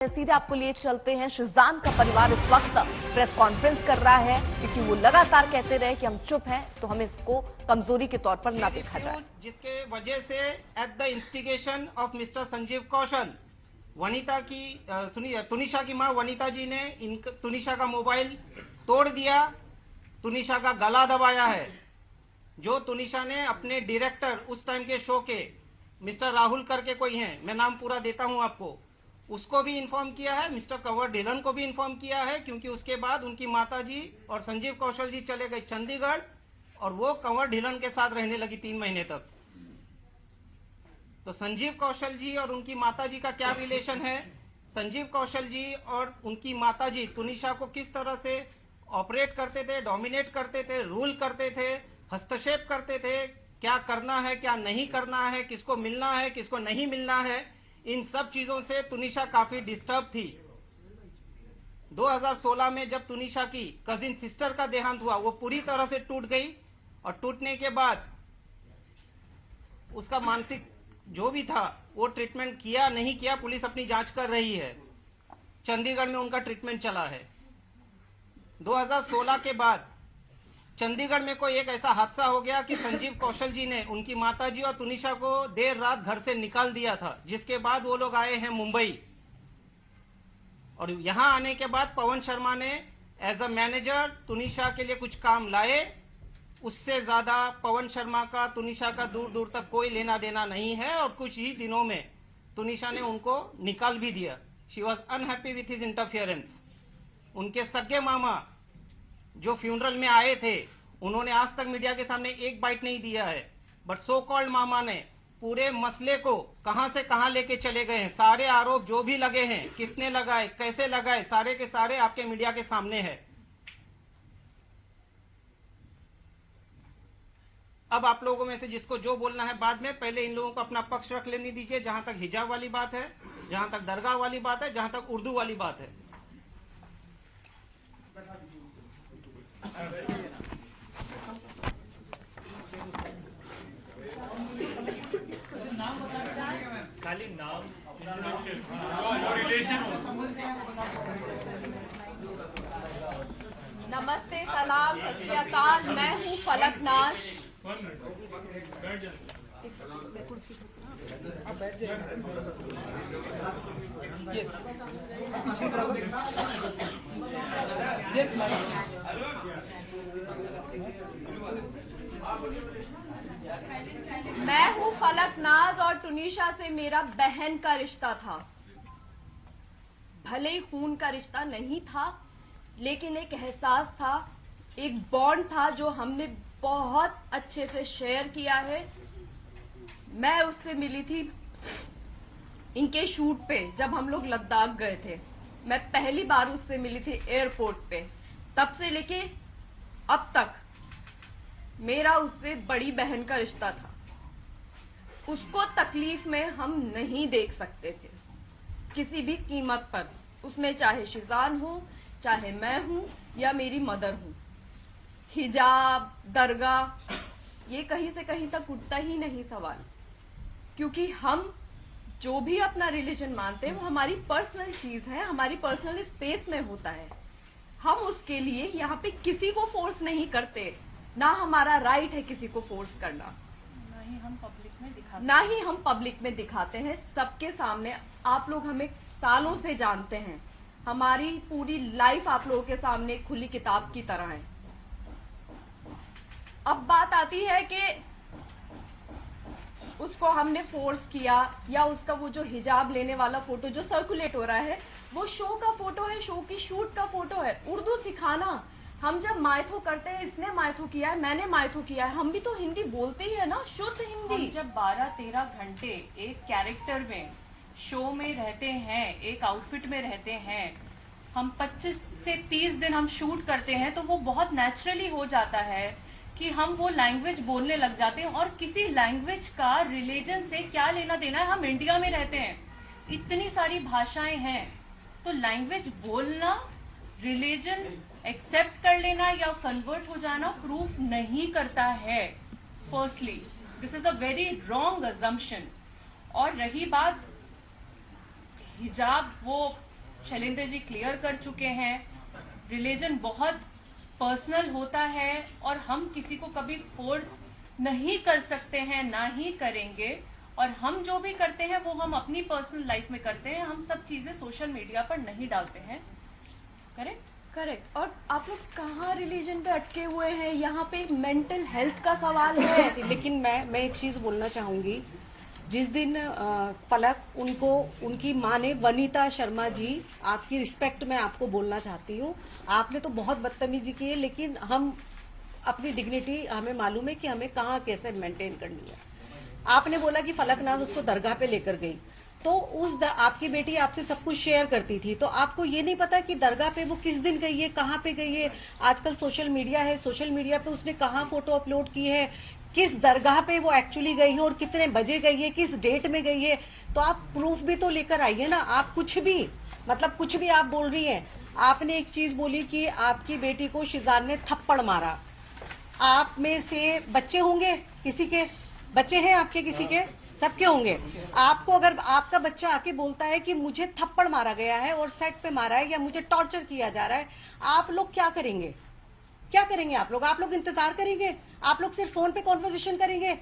सीधे आपको लिए चलते हैं। शिजान का परिवार इस वक्त प्रेस कॉन्फ्रेंस कर रहा है क्योंकि वो लगातार कहते रहे कि हम चुप हैं, तो हमें इसको कमजोरी के तौर पर ना देखा जाए। जिसके वजह से at the instigation of mister Sanjeev Kaushal, Vanita की सुनिए, तुनिशा की मां वनिता जी ने तुनिशा का मोबाइल तोड़ दिया, तुनिशा का गला दबाया है। जो तुनिशा ने अपने डायरेक्टर उस टाइम के शो के मिस्टर राहुल करके कोई हैं, मैं नाम पूरा देता हूं आपको, उसको भी इन्फॉर्म किया है, मिस्टर कंवर ढिलन को भी इन्फॉर्म किया है, क्योंकि उसके बाद उनकी माताजी और संजीव कौशल जी चले गए चंडीगढ़ और वो कंवर ढिलन के साथ रहने लगी 3 महीने तक। तो संजीव कौशल जी और उनकी माताजी का क्या रिलेशन है, संजीव कौशल जी और उनकी माताजी तुनिशा को किस तरह से ऑपरेट करते थे, डोमिनेट करते थे, रूल करते थे, हस्तक्षेप करते थे, क्या करना है क्या नहीं करना है, किसको मिलना है किसको नहीं मिलना है, इन सब चीजों से तुनिशा काफी डिस्टर्ब थी। 2016 में जब तुनिशा की कजिन सिस्टर का देहांत हुआ, वो पूरी तरह से टूट गई और टूटने के बाद उसका मानसिक जो भी था वो ट्रीटमेंट किया नहीं किया, पुलिस अपनी जांच कर रही है। चंडीगढ़ में उनका ट्रीटमेंट चला है। 2016 के बाद चंडीगढ़ में कोई एक ऐसा हादसा हो गया कि संजीव कौशल जी ने उनकी माताजी और तुनिशा को देर रात घर से निकाल दिया था, जिसके बाद वो लोग आए हैं मुंबई। और यहां आने के बाद पवन शर्मा ने एज अ मैनेजर तुनिशा के लिए कुछ काम लाए। उससे ज्यादा पवन शर्मा का तुनिशा का दूर दूर तक कोई लेना देना नहीं है और कुछ ही दिनों में तुनिशा ने उनको निकाल भी दिया। She was unhappy with his interference. उनके सगे मामा जो फ्यूनरल में आए थे, उन्होंने आज तक मीडिया के सामने एक बाइट नहीं दिया है, बट सो कॉल्ड मामा ने पूरे मसले को कहां से कहां लेके चले गए हैं। सारे आरोप जो भी लगे हैं, किसने लगाए, कैसे लगाए, सारे के सारे आपके मीडिया के सामने है। अब आप लोगों में से जिसको जो बोलना है बाद में, पहले इन लोगों को अपना पक्ष रख लेने दीजिए। जहां तक हिजाब वाली बात है, जहां तक दरगाह वाली बात है, जहां तक उर्दू वाली बात है। खाली नाम रिलेशन। नमस्ते, सलाम, सत श्री अकाल। मैं हूँ फलकनाज। मैं हूँ फलकनाज और तुनिशा से मेरा बहन का रिश्ता था। भले ही खून का रिश्ता नहीं था, लेकिन एक एहसास था, एक बॉन्ड था जो हमने बहुत अच्छे से शेयर किया है। मैं उससे मिली थी इनके शूट पे, जब हम लोग लद्दाख गए थे। मैं पहली बार उससे मिली थी एयरपोर्ट पे। तब से लेके अब तक मेरा उससे बड़ी बहन का रिश्ता था। उसको तकलीफ में हम नहीं देख सकते थे किसी भी कीमत पर, उसमें चाहे शिजान हो, चाहे मैं हूं या मेरी मदर हूं। हिजाब, दरगाह, ये कहीं से कहीं तक उठता ही नहीं सवाल, क्योंकि हम जो भी अपना रिलीजन मानते हैं वो हमारी पर्सनल चीज है, हमारी पर्सनल स्पेस में होता है। हम उसके लिए यहाँ पे किसी को फोर्स नहीं करते, ना हमारा राइट है किसी को फोर्स करना, ना ही हम पब्लिक में दिखाते हैं सबके सामने। आप लोग हमें सालों से जानते हैं, हमारी पूरी लाइफ आप लोगों के सामने खुली किताब की तरह है। अब बात आती है कि उसको हमने फोर्स किया, या उसका वो जो हिजाब लेने वाला फोटो जो सर्कुलेट हो रहा है, वो शो का फोटो है, शो की शूट का फोटो है। उर्दू सिखाना, हम जब मायथो करते हैं, इसने मायथो किया है, मैंने मायथो किया है, हम भी तो हिंदी बोलते ही है ना, शुद्ध हिंदी। हम जब 12-13 घंटे एक कैरेक्टर में, शो में रहते हैं, एक आउटफिट में रहते हैं, हम 25 से 30 दिन हम शूट करते हैं, तो वो बहुत नेचुरली हो जाता है कि हम वो लैंग्वेज बोलने लग जाते हैं। और किसी लैंग्वेज का रिलीजन से क्या लेना देना है, हम इंडिया में रहते हैं, इतनी सारी भाषाएं हैं, तो लैंग्वेज बोलना, रिलीजन एक्सेप्ट कर लेना या कन्वर्ट हो जाना प्रूफ नहीं करता है। Firstly this is a very wrong assumption. और रही बात हिजाब, वो शैलेंद्र जी क्लियर कर चुके हैं। रिलीजन बहुत पर्सनल होता है और हम किसी को कभी फोर्स नहीं कर सकते हैं, ना ही करेंगे। और हम जो भी करते हैं वो हम अपनी पर्सनल लाइफ में करते हैं, हम सब चीजें सोशल मीडिया पर नहीं डालते हैं। करेक्ट? करेक्ट। और आप लोग कहाँ रिलीजन पे अटके हुए हैं? यहाँ पे मेंटल हेल्थ का सवाल है। लेकिन मैं एक चीज बोलना चाहूंगी। जिस दिन फलक उनको उनकी माँ ने, वनीता शर्मा जी, आपकी रिस्पेक्ट में आपको बोलना चाहती हूँ, आपने तो बहुत बदतमीजी की है, लेकिन हम अपनी डिग्निटी हमें मालूम है कि हमें कहाँ कैसे मेंटेन करनी है। आपने बोला कि फलकनाज उसको दरगाह पे लेकर गई, तो आपकी बेटी आपसे सब कुछ शेयर करती थी, तो आपको ये नहीं पता कि दरगाह पे वो किस दिन गई है, कहाँ पे गई है। आजकल सोशल मीडिया है, सोशल मीडिया पे उसने कहाँ फोटो अपलोड की है, किस दरगाह पे वो एक्चुअली गई है और कितने बजे गई है, किस डेट में गई है। तो आप प्रूफ भी तो लेकर आइए ना। आप कुछ भी, मतलब कुछ भी आप बोल रही हैं। आपने एक चीज बोली कि आपकी बेटी को शिजान ने थप्पड़ मारा। आप में से बच्चे होंगे, किसी के बच्चे हैं आपके, किसी के, सबके होंगे। आपको अगर आपका बच्चा आके बोलता है कि मुझे थप्पड़ मारा गया है और सेट पे मारा है या मुझे टॉर्चर किया जा रहा है, आप लोग क्या करेंगे? क्या करेंगे आप लोग इंतजार करेंगे? आप लोग सिर्फ फोन पे कॉन्वर्सेशन करेंगे?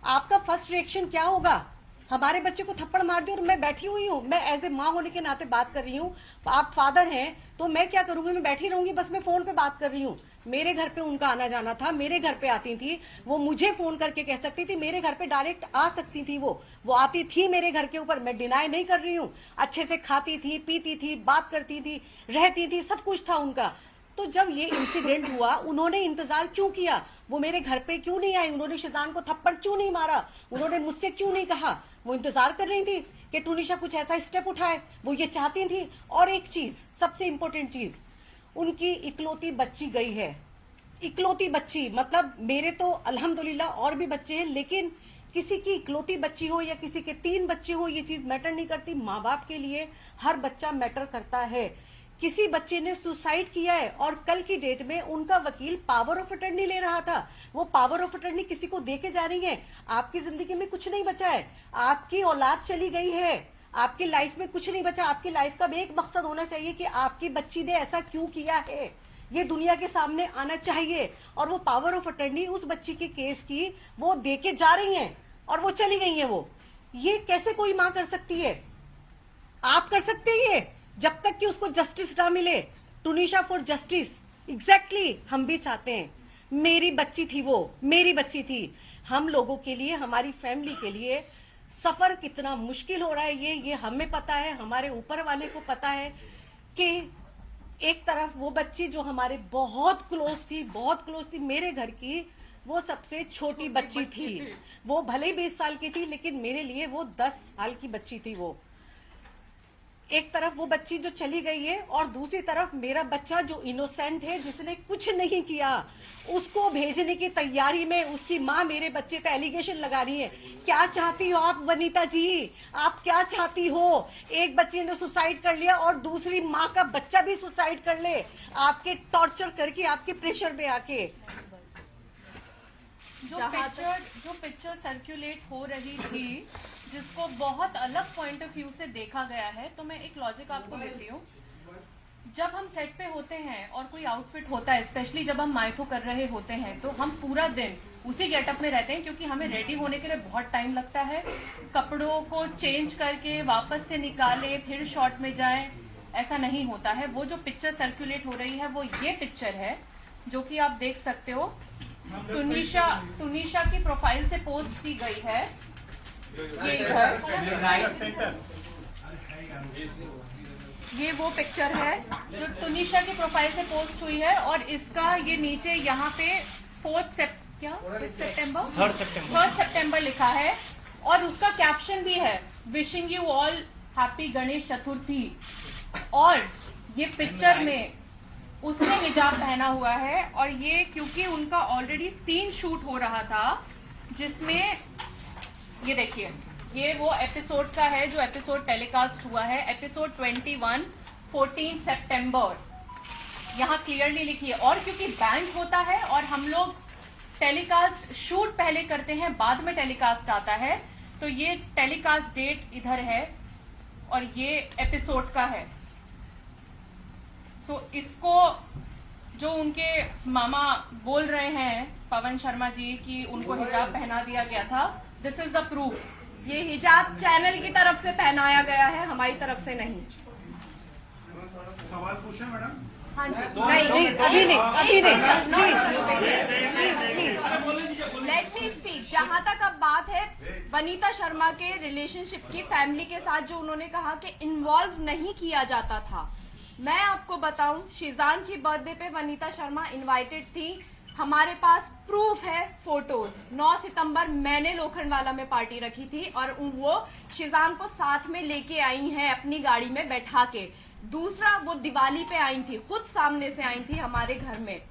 आपका फर्स्ट रिएक्शन क्या होगा? हमारे बच्चे को थप्पड़ मार दिया और मैं बैठी हुई हूँ, मैं एज ए माँ होने के नाते बात कर रही हूँ। आप फादर हैं तो मैं क्या करूंगी? मैं बैठी रहूंगी, बस मैं फोन पे बात कर रही हूँ। मेरे घर पे उनका आना जाना था, मेरे घर पे आती थी, वो मुझे फोन करके कह सकती थी, मेरे घर पे डायरेक्ट आ सकती थी। वो आती थी मेरे घर के ऊपर, मैं डिनाई नहीं कर रही हूँ। अच्छे से खाती थी, पीती थी, बात करती थी, रहती थी, सब कुछ था उनका। तो जब ये इंसिडेंट हुआ, उन्होंने इंतजार क्यों किया? वो मेरे घर पे क्यों नहीं आई? उन्होंने शिजान को थप्पड़ क्यों नहीं मारा? उन्होंने मुझसे क्यों नहीं कहा? वो इंतजार कर रही थी कि टूनिशा कुछ ऐसा स्टेप उठाए, वो ये चाहती थी। और एक चीज, सबसे इंपॉर्टेंट चीज, उनकी इकलौती बच्ची गई है। इकलौती बच्ची, मतलब मेरे तो अल्हम्दुलिल्लाह और भी बच्चे हैं, लेकिन किसी की इकलौती बच्ची हो या किसी के 3 बच्चे हो, ये चीज मैटर नहीं करती। माँ बाप के लिए हर बच्चा मैटर करता है। किसी बच्चे ने सुसाइड किया है और कल की डेट में उनका वकील पावर ऑफ अटर्नी ले रहा था। वो पावर ऑफ अटर्नी किसी को दे के जा रही है। आपकी जिंदगी में कुछ नहीं बचा है, आपकी औलाद चली गई है, आपकी लाइफ में कुछ नहीं बचा। आपकी लाइफ का भी एक मकसद होना चाहिए कि आपकी बच्ची ने ऐसा क्यों किया है, ये दुनिया के सामने आना चाहिए। और वो पावर ऑफ अटर्नी उस बच्ची के केस की वो दे के जा रही हैं और वो चली गई हैं। वो ये कैसे कोई मां कर सकती है? आप कर सकते हैं ये, जब तक कि उसको जस्टिस ना मिले। टूनिशा फॉर जस्टिस, एग्जैक्टली हम भी चाहते हैं। मेरी बच्ची थी वो, मेरी बच्ची थी। हम लोगों के लिए, हमारी फैमिली के लिए सफर कितना मुश्किल हो रहा है ये हमें पता है, हमारे ऊपर वाले को पता है कि एक तरफ वो बच्ची जो हमारे बहुत क्लोज थी, मेरे घर की वो सबसे छोटी बच्ची थी। वो भले ही 20 साल की थी, लेकिन मेरे लिए वो 10 साल की बच्ची थी। वो एक तरफ वो बच्ची जो चली गई है और दूसरी तरफ मेरा बच्चा जो इनोसेंट है, जिसने कुछ नहीं किया, उसको भेजने की तैयारी में उसकी माँ मेरे बच्चे पे एलिगेशन लगा रही है। क्या चाहती हो आप वनीता जी? आप क्या चाहती हो? एक बच्चे ने सुसाइड कर लिया और दूसरी माँ का बच्चा भी सुसाइड कर ले, आपके टॉर्चर करके, आपके प्रेशर में आके। जो पिक्चर सर्कुलेट हो रही थी, जिसको बहुत अलग पॉइंट ऑफ व्यू से देखा गया है, तो मैं एक लॉजिक आपको देती हूँ। जब हम सेट पे होते हैं और कोई आउटफिट होता है, स्पेशली जब हम माइथो कर रहे होते हैं, तो हम पूरा दिन उसी गेटअप में रहते हैं, क्योंकि हमें रेडी होने के लिए बहुत टाइम लगता है। कपड़ों को चेंज करके वापस से निकाले, फिर शॉट में जाए, ऐसा नहीं होता है। वो जो पिक्चर सर्कुलेट हो रही है वो ये पिक्चर है, जो कि आप देख सकते हो। टूनिशा की प्रोफाइल से पोस्ट की गई है। ये ये वो पिक्चर है जो टूनिशा की प्रोफाइल से पोस्ट हुई है, और इसका ये नीचे यहाँ पे 3 सितंबर लिखा है, और उसका कैप्शन भी है, wishing you all happy Ganesh Chaturthi. और ये पिक्चर में उसने हिजाब पहना हुआ है, और ये क्योंकि उनका ऑलरेडी सीन शूट हो रहा था, जिसमें ये देखिए, ये वो एपिसोड का है जो एपिसोड टेलीकास्ट हुआ है, एपिसोड 21 14 सितंबर, यहाँ क्लियरली लिखी है। और क्योंकि बैंक होता है और हम लोग टेलीकास्ट शूट पहले करते हैं, बाद में टेलीकास्ट आता है, तो ये टेलीकास्ट डेट इधर है और ये एपिसोड का है। सो इसको जो उनके मामा बोल रहे हैं पवन शर्मा जी कि उनको हिजाब पहना दिया गया था, दिस इज द प्रूफ। ये हिजाब चैनल की तरफ से पहनाया गया है, हमारी तरफ से नहीं। सवाल पूछे मैडम? हाँ जी। नहीं, अभी नहीं, प्लीज। Let me speak. जहां तक अब बात है वनीता शर्मा के रिलेशनशिप की, फैमिली के साथ जो उन्होंने कहा कि इन्वॉल्व नहीं किया जाता था, मैं आपको बताऊं शीजान की बर्थडे पे वनीता शर्मा इनवाइटेड थी। हमारे पास प्रूफ है, फोटोज। 9 सितंबर मैंने लोखंडवाला में पार्टी रखी थी और वो शीजान को साथ में लेके आई हैं अपनी गाड़ी में बैठा के। दूसरा, वो दिवाली पे आई थी, खुद सामने से आई थी हमारे घर में।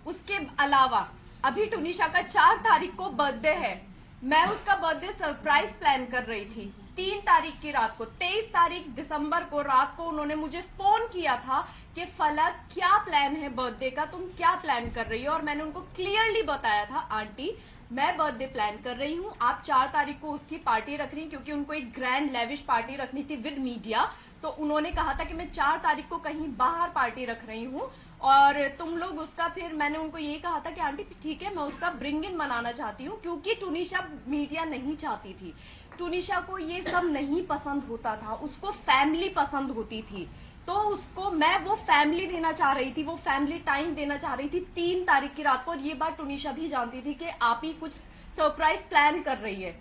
उसके अलावा अभी टुनिशा का 4 तारीख को बर्थडे है, मैं उसका बर्थडे सरप्राइज प्लान कर रही थी 3 तारीख की रात को। 23 तारीख दिसंबर को रात को उन्होंने मुझे फोन किया था कि फलक क्या प्लान है बर्थडे का, तुम क्या प्लान कर रही हो? और मैंने उनको क्लियरली बताया था, आंटी मैं बर्थडे प्लान कर रही हूँ, आप 4 तारीख को उसकी पार्टी रख रही, क्योंकि उनको एक ग्रैंड लेविश पार्टी रखनी थी विद मीडिया। तो उन्होंने कहा था कि मैं 4 तारीख को कहीं बाहर पार्टी रख रही हूँ और तुम लोग उसका, फिर मैंने उनको ये कहा था कि आंटी ठीक है, मैं उसका ब्रिंग इन मनाना चाहती हूँ, क्योंकि टुनिशा मीडिया नहीं चाहती थी। टुनिशा को ये सब नहीं पसंद होता था, उसको फैमिली पसंद होती थी। तो उसको मैं वो फैमिली देना चाह रही थी, वो फैमिली टाइम देना चाह रही थी 3 तारीख की रात को। और ये बात टुनिशा भी जानती थी कि आप ही कुछ सरप्राइज प्लान कर रही है।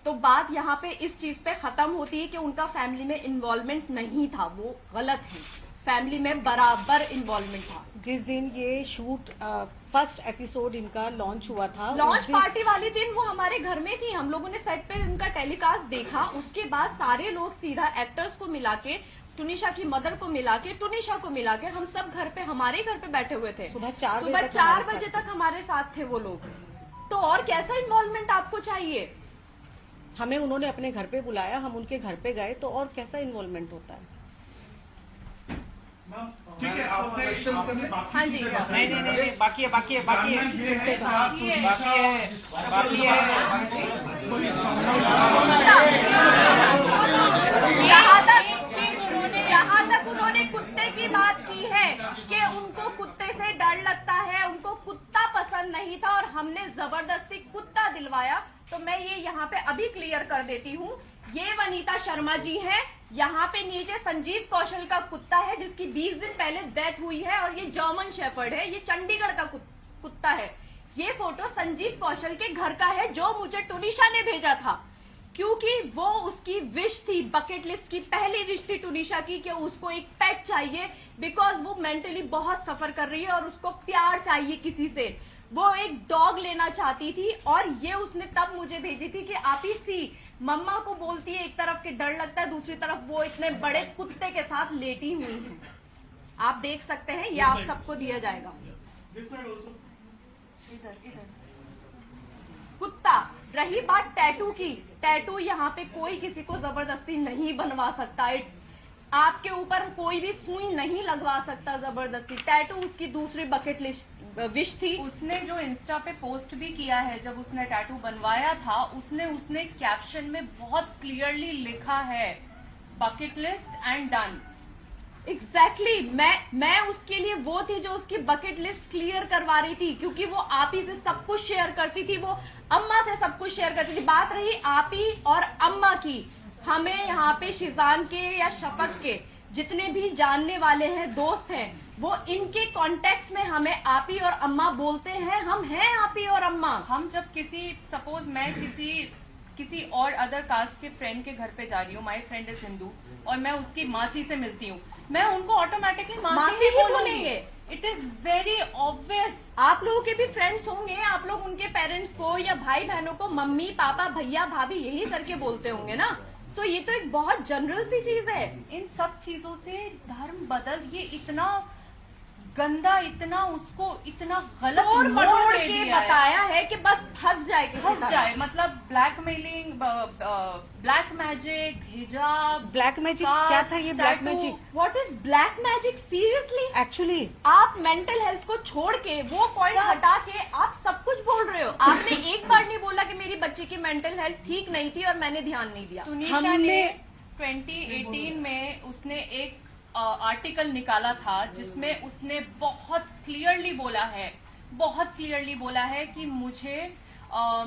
तो बात यहाँ पे इस चीज पे खत्म होती है कि उनका फैमिली में इन्वॉल्वमेंट नहीं था, वो गलत है। फैमिली में बराबर इन्वॉल्वमेंट था। जिस दिन ये शूट फर्स्ट एपिसोड इनका लॉन्च हुआ था, लॉन्च पार्टी वाले दिन वो हमारे घर में थी, हम लोगों ने सेट पे इनका टेलीकास्ट देखा। उसके बाद सारे लोग सीधा एक्टर्स को मिला के, टुनिशा की मदर को मिला के, टुनिशा को मिला के, हम सब घर पे, हमारे घर पे बैठे हुए थे। सुबह 4 बजे तक हमारे साथ थे वो लोग। तो और कैसा इन्वॉल्वमेंट आपको चाहिए? हमें उन्होंने अपने घर पे बुलाया, हम उनके घर पे गए, तो और कैसा इन्वॉल्वमेंट होता है? ठीक है, आपने हाँ जी। नहीं, बाकी है। जहाँ तक उन्होंने कुत्ते की बात की है कि उनको कुत्ते से डर लगता है, उनको कुत्ता पसंद नहीं था और हमने जबरदस्ती कुत्ता दिलवाया, तो मैं ये यहाँ पे अभी क्लियर कर देती हूँ। ये वनीता शर्मा जी हैं, यहाँ पे नीचे संजीव कौशल का कुत्ता है जिसकी 20 दिन पहले डेथ हुई है, और ये जर्मन शेफर्ड है, ये चंडीगढ़ का कुत्ता है। ये फोटो संजीव कौशल के घर का है जो मुझे टुनिशा ने भेजा था, क्योंकि वो उसकी विश थी, बकेट लिस्ट की पहली विश थी टुनिशा की कि उसको एक पेट चाहिए, बिकॉज वो मेंटली बहुत सफर कर रही है और उसको प्यार चाहिए किसी से। वो एक डॉग लेना चाहती थी और ये उसने तब मुझे भेजी थी कि आप ही सी मम्मा को बोलती है, एक तरफ के डर लगता है, दूसरी तरफ वो इतने बड़े कुत्ते के साथ लेटी हुई है। आप देख सकते हैं, ये आप सबको दिया जाएगा। कुत्ता। रही बात टैटू की, टैटू यहाँ पे कोई किसी को जबरदस्ती नहीं बनवा सकता। इट्स आपके ऊपर कोई भी सुई नहीं लगवा सकता जबरदस्ती। टैटू उसकी दूसरी बकेट लिस्ट विश थी। उसने जो इंस्टा पे पोस्ट भी किया है, जब उसने टैटू बनवाया था, उसने कैप्शन में बहुत क्लियरली लिखा है bucket list and done. Exactly मैं उसके लिए वो थी जो उसकी बकेट लिस्ट क्लियर करवा रही थी, क्योंकि वो आप ही से सब कुछ शेयर करती थी, वो अम्मा से सब कुछ शेयर करती थी। बात रही आप ही और अम्मा की, हमें यहाँ पे शीजान के या शफक के जितने भी जानने वाले हैं, दोस्त हैं, वो इनके कॉन्टेक्स्ट में हमें आपी और अम्मा बोलते हैं। हम हैं आपी और अम्मा। हम जब सपोज मैं किसी और अदर कास्ट के फ्रेंड के घर पे जा रही हूँ, माई फ्रेंड इज हिंदू, और मैं उसकी मासी से मिलती हूँ, मैं उनको ऑटोमेटिकली मासी ही बोलूंगी। It is very obvious. आप लोगों के भी फ्रेंड्स होंगे, आप लोग उनके पेरेंट्स को या भाई बहनों को मम्मी पापा भैया भाभी यही करके बोलते होंगे ना। तो ये तो एक बहुत जनरल सी चीज है। इन सब चीजों से धर्म बदल, ये इतना गंदा, इतना उसको इतना गलत मोड़ के बताया है कि बस फंस जाए, मतलब ब्लैकमेलिंग, ब्लैक मैजिक, हिजाब। ब्लैक मैजिक क्या था ये? Black magic, what is black magic? Seriously actually आप मेंटल हेल्थ को छोड़ के, वो पॉइंट हटा के आप सब कुछ बोल रहे हो। आपने एक बार नहीं बोला कि मेरी बच्चे की मेंटल हेल्थ ठीक नहीं थी और मैंने ध्यान नहीं दिया। टुनिशा ने 2018 में उसने एक आर्टिकल निकाला था जिसमें उसने बहुत क्लियरली बोला है कि मुझे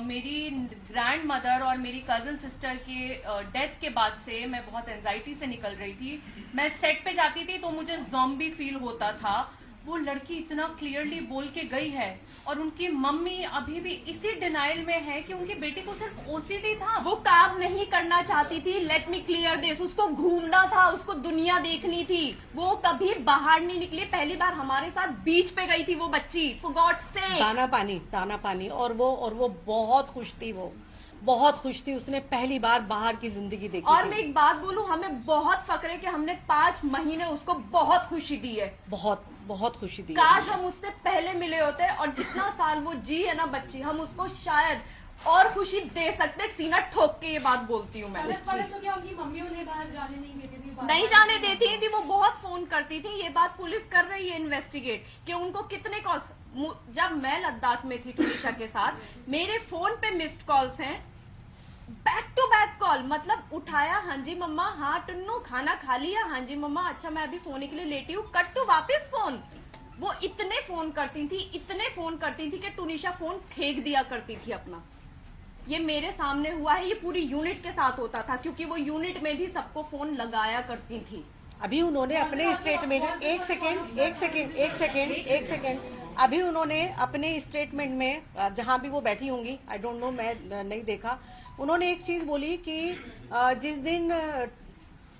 मेरी ग्रैंड मदर और मेरी कजन सिस्टर के डेथ के बाद से मैं बहुत एंजाइटी से निकल रही थी। मैं सेट पे जाती थी तो मुझे ज़ॉम्बी फील होता था। वो लड़की इतना क्लियरली बोल के गई है और उनकी मम्मी अभी भी इसी डिनाइल में है कि उनकी बेटी को सिर्फ ओसीडी था। वो काम नहीं करना चाहती थी। Let me clear this. उसको घूमना था, उसको दुनिया देखनी थी। वो कभी बाहर नहीं निकली। पहली बार हमारे साथ बीच पे गई थी वो बच्ची, फॉर गॉड से। दाना पानी और वो बहुत खुश थी। वो बहुत खुश थी। उसने पहली बार बाहर की जिंदगी देखी। और मैं एक बात बोलूं, हमें बहुत फक्र है कि हमने 5 महीने उसको बहुत खुशी दी है। बहुत खुशी दी। काश हम उससे पहले मिले होते और जितना साल वो जी है ना बच्ची, हम उसको शायद और खुशी दे सकते। सीना ठोक के ये बात बोलती हूँ मैं। तो क्या उनकी मम्मी उन्हें बाहर जाने नहीं देती थी? नहीं जाने देती थी। वो बहुत फोन करती थी। ये बात पुलिस कर रही है इन्वेस्टिगेट कि उनको कितने कॉल्स। जब मैं लद्दाख में थी तुनिशा के साथ, मेरे फोन पे मिस्ड कॉल्स हैं, बैक टू बैक कॉल। मतलब उठाया, हाँ जी मम्मा, हाँ टुन्नू खाना खा लिया, हाँ जी मम्मा, अच्छा मैं अभी सोने के लिए लेटी हूँ, कट तो वापस फोन। वो इतने फोन करती थी कि तुनिशा फोन फेंक दिया करती थी अपना। ये मेरे सामने हुआ है। ये पूरी यूनिट के साथ होता था क्योंकि वो यूनिट में भी सबको फोन लगाया करती थी। अभी उन्होंने अपने स्टेटमेंट एक सेकेंड अभी उन्होंने अपने स्टेटमेंट में, जहां भी वो बैठी होंगी, आई डोंट नो, मैं नहीं देखा, उन्होंने एक चीज बोली कि जिस दिन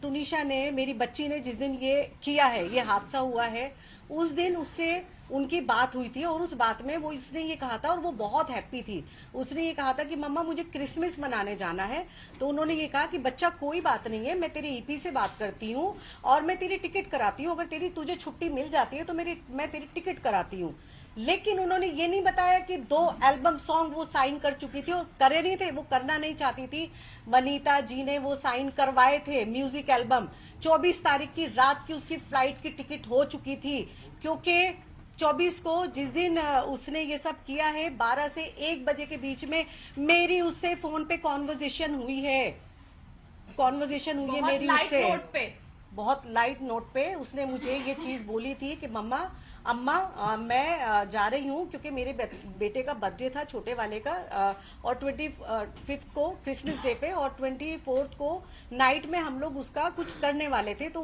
तुनिशा ने, मेरी बच्ची ने जिस दिन ये किया है, ये हादसा हुआ है, उस दिन उससे उनकी बात हुई थी और उस बात में वो इसने ये कहा था और वो बहुत हैप्पी थी। उसने ये कहा था कि मम्मा मुझे क्रिसमस मनाने जाना है। तो उन्होंने ये कहा कि बच्चा कोई बात नहीं है, मैं तेरी ईपी से बात करती हूँ और मैं तेरी टिकट कराती हूँ। अगर तुझे छुट्टी मिल जाती है तो मैं तेरी टिकट कराती हूँ। लेकिन उन्होंने ये नहीं बताया कि 2 एल्बम सॉन्ग वो साइन कर चुकी थी और करे नहीं थे, वो करना नहीं चाहती थी। वनीता जी ने वो साइन करवाए थे म्यूजिक एल्बम। 24 तारीख की रात की उसकी फ्लाइट की टिकट हो चुकी थी क्योंकि 24 को जिस दिन उसने ये सब किया है, 12 से 1 बजे के बीच में मेरी उससे फोन पे कॉन्वर्जेशन हुई है मेरी उससे। बहुत लाइट नोट पे उसने मुझे ये चीज बोली थी कि अम्मा मैं जा रही हूँ क्योंकि मेरे बेटे का बर्थडे था, छोटे वाले का, और 25 को क्रिसमस डे पे और 24 को नाइट में हम लोग उसका कुछ करने वाले थे। तो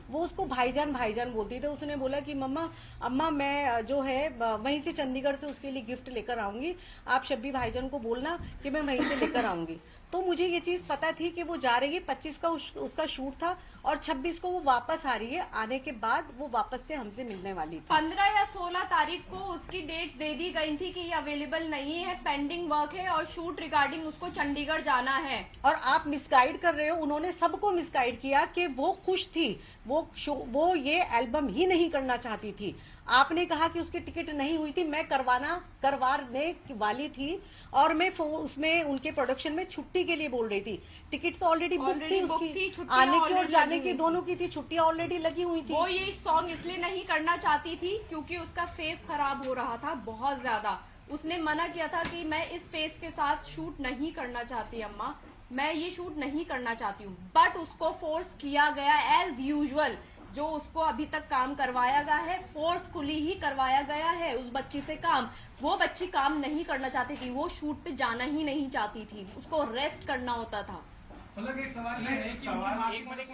वो उसको भाईजान बोलती थी। उसने बोला कि अम्मा मैं जो है वहीं से चंडीगढ़ से उसके लिए गिफ्ट लेकर आऊंगी, आप शब्बी भाईजान को बोलना कि मैं वहीं से लेकर आऊंगी। तो मुझे ये चीज पता थी कि वो जा रही है। 25 का उसका शूट था और 26 को वो वापस आ रही है। आने के बाद वो वापस से हमसे मिलने वाली थी। 15 या 16 तारीख को उसकी डेट दे दी गई थी कि ये अवेलेबल नहीं है, पेंडिंग वर्क है और शूट रिगार्डिंग उसको चंडीगढ़ जाना है। और आप मिसगाइड कर रहे हो। उन्होंने सबको मिसगाइड किया कि वो खुश थी, वो ये एल्बम ही नहीं करना चाहती थी। आपने कहा कि उसकी टिकट नहीं हुई थी, मैं करवाने वाली थी और मैं उसमें उनके प्रोडक्शन में छुट्टी के लिए बोल रही थी। टिकट तो ऑलरेडी बुक थी उसकी, आने की और जाने की दोनों की थी, छुट्टियां ऑलरेडी लगी हुई थी। वो ये सॉन्ग इसलिए नहीं करना चाहती थी क्योंकि उसका फेस खराब हो रहा था बहुत ज्यादा। उसने मना किया था कि मैं इस फेस के साथ शूट नहीं करना चाहती अम्मा, मैं ये शूट नहीं करना चाहती हूँ। बट उसको फोर्स किया गया एज यूजुअल। जो उसको अभी तक काम करवाया गया है, फोर्सफुली ही करवाया गया है उस बच्ची से काम। वो बच्ची काम नहीं करना चाहती थी, वो शूट पे जाना ही नहीं चाहती थी, उसको रेस्ट करना होता था। मतलब एक सवाल है, एक मिनट